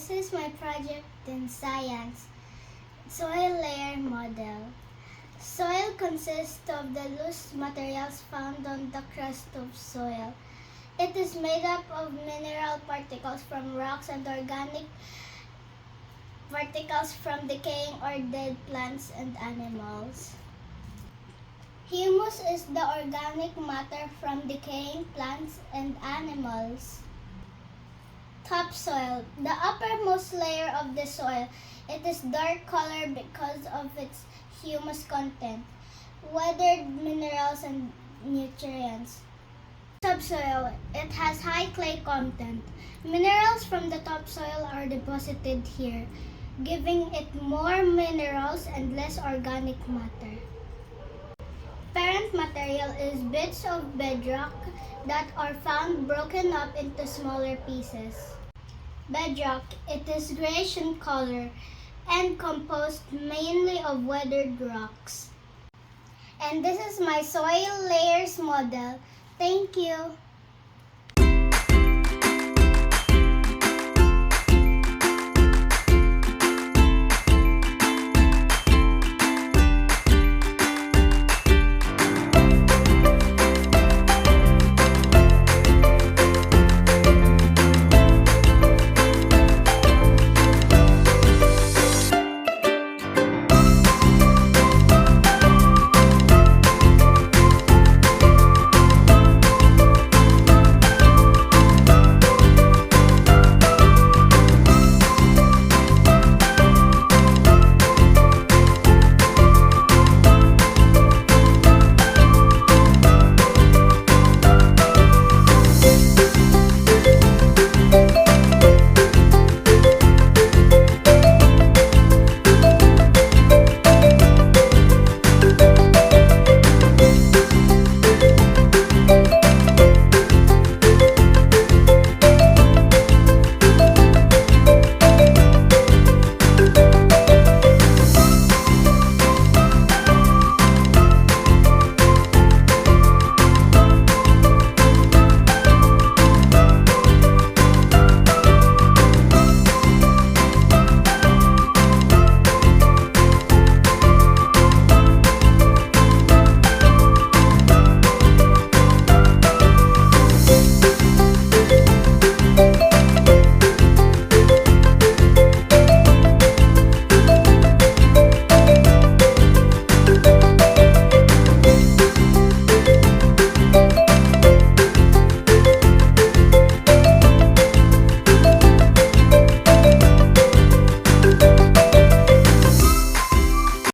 This is my project in science, soil layer model. Soil consists of the loose materials found on the crust of soil. It is made up of mineral particles from rocks and organic particles from decaying or dead plants and animals. Humus is the organic matter from decaying plants and animals. Topsoil, the uppermost layer of the soil. It is dark color because of its humus content, weathered minerals and nutrients. Subsoil, it has high clay content. Minerals from the topsoil are deposited here, giving it more minerals and less organic matter. Parent material is bits of bedrock that are found broken up into smaller pieces. Bedrock, it is grayish in color and composed mainly of weathered rocks. And this is my soil layers model. Thank you.